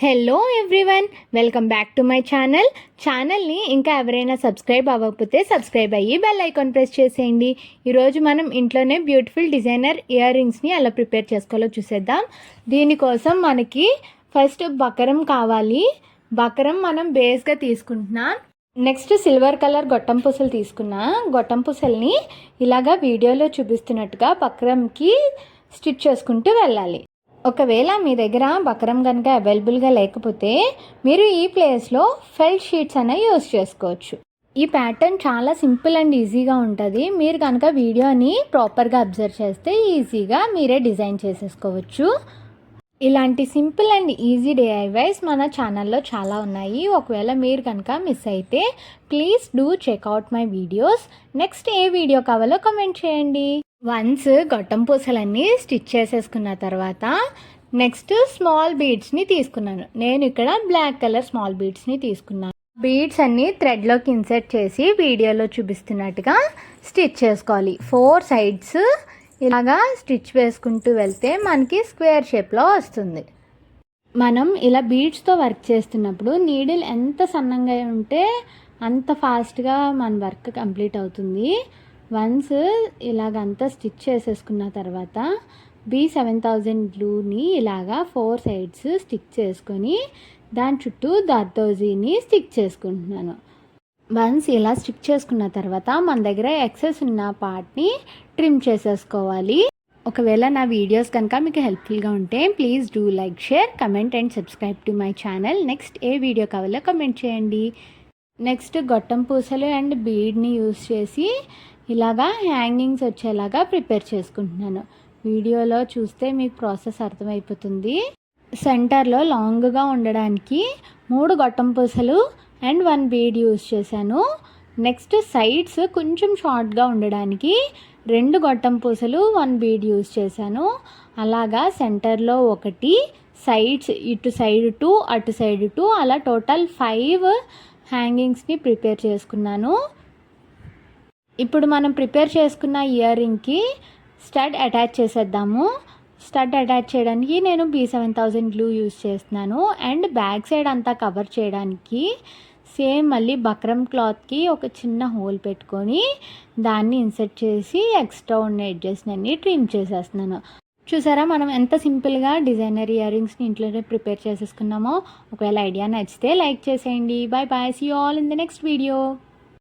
Hello everyone, welcome back to my ఛానల్ని ఇంకా ఎవరైనా సబ్స్క్రైబ్ అవ్వకపోతే సబ్స్క్రైబ్ అయ్యి బెల్ ఐకాన్ ప్రెస్ చేసేయండి. ఈరోజు మనం ఇంట్లోనే బ్యూటిఫుల్ డిజైనర్ ఇయర్ రింగ్స్ని ఎలా ప్రిపేర్ చేసుకోవాలో చూసేద్దాం. దీనికోసం మనకి ఫస్ట్ బకరం కావాలి. బకరం మనం బేస్గా తీసుకుంటున్నాం. నెక్స్ట్ సిల్వర్ కలర్ గొట్టం పూసలు తీసుకున్నా. గొట్టం పూసల్ని ఇలాగా వీడియోలో చూపిస్తున్నట్టుగా బకరంకి స్టిచ్ చేసుకుంటూ వెళ్ళాలి. ఒకవేళ మీ దగ్గర బకరం కనుక అవైలబుల్గా లేకపోతే మీరు ఈ ప్లేస్లో ఫెల్ట్ షీట్స్ అనేవి యూజ్ చేసుకోవచ్చు. ఈ ప్యాటర్న్ చాలా సింపుల్ అండ్ ఈజీగా ఉంటుంది. మీరు కనుక వీడియోని ప్రాపర్గా అబ్జర్వ్ చేస్తే ఈజీగా మీరే డిజైన్ చేసేసుకోవచ్చు. ఇలాంటి సింపుల్ అండ్ ఈజీ DIYs మన ఛానల్లో చాలా ఉన్నాయి. ఒకవేళ మీరు కనుక మిస్ అయితే please do checkout my videos. Next A video కావాలో కమెంట్ చేయండి. వన్స్ గొట్టం పూసలన్నీ స్టిచ్ చేసేసుకున్న తర్వాత నెక్స్ట్ స్మాల్ బీడ్స్ని తీసుకున్నాను. నేను ఇక్కడ బ్లాక్ కలర్ స్మాల్ బీడ్స్ని తీసుకున్నాను. బీడ్స్ అన్నీ థ్రెడ్లోకి ఇన్సర్ట్ చేసి వీడియోలో చూపిస్తున్నట్టుగా స్టిచ్ చేసుకోవాలి. 4 సైడ్స్ ఇలాగా స్టిచ్ వేసుకుంటూ వెళ్తే మనకి స్క్వేర్ షేప్లో వస్తుంది. మనం ఇలా బీడ్స్తో వర్క్ చేస్తున్నప్పుడు నీడిల్ ఎంత సన్నంగా ఉంటే అంత ఫాస్ట్గా మన వర్క్ కంప్లీట్ అవుతుంది. వన్స్ ఇలాగంతా స్టిచ్ చేసేసుకున్న తర్వాత B7000 గ్లూని ఇలాగా 4 సైడ్స్ స్టిక్ చేసుకొని దాని చుట్టూ దర్దోజీని స్టిక్ చేసుకుంటున్నాను. వన్స్ ఇలా స్టిక్ చేసుకున్న తర్వాత మన దగ్గర ఎక్సెస్ ఉన్న పార్ట్ని ట్రిమ్ చేసేసుకోవాలి. ఒకవేళ నా వీడియోస్ కనుక మీకు హెల్ప్ఫుల్గా ఉంటే please do like, share, comment and subscribe to my channel. Next A video కావాలో కమెంట్ చేయండి. నెక్స్ట్ గొట్టం పూసలు అండ్ బీడ్ని యూస్ చేసి ఇలాగా హ్యాంగింగ్స్ వచ్చేలాగా ప్రిపేర్ చేసుకుంటున్నాను. వీడియోలో చూస్తే మీకు ప్రాసెస్ అర్థమైపోతుంది. సెంటర్లో లాంగ్గా ఉండడానికి 3 గొట్టం పూసలు అండ్ 1 బీడ్ యూస్ చేశాను. నెక్స్ట్ సైడ్స్ కొంచెం షార్ట్గా ఉండడానికి 2 గొట్టం పూసలు 1 బీడ్ యూస్ చేశాను. అలాగా సెంటర్లో 1, సైడ్స్ ఇటు సైడ్ 2, అటు సైడ్ 2, అలా టోటల్ 5 హ్యాంగింగ్స్ని ప్రిపేర్ చేసుకున్నాను. ఇప్పుడు మనం ప్రిపేర్ చేసుకున్న ఇయర్ రింగ్కి స్టడ్ అటాచ్ చేసేద్దాము. స్టడ్ అటాచ్ చేయడానికి నేను B7000 గ్లూ యూస్ చేస్తున్నాను. అండ్ బ్యాక్ సైడ్ అంతా కవర్ చేయడానికి సేమ్ మళ్ళీ బక్రం క్లాత్కి ఒక చిన్న హోల్ పెట్టుకొని దాన్ని ఇన్సర్ట్ చేసి ఎక్స్ట్రా ఉన్న ఎడ్జెస్ని అన్ని ట్రిమ్ చేసేస్తున్నాను. చూసారా మనం ఎంత సింపుల్గా డిజైనర్ ఇయర్ రింగ్స్ని ఇంట్లోనే ప్రిపేర్ చేసేసుకున్నామో. ఒకవేళ ఐడియా నచ్చితే లైక్ చేసేయండి. Bye bye, see you all in the next video.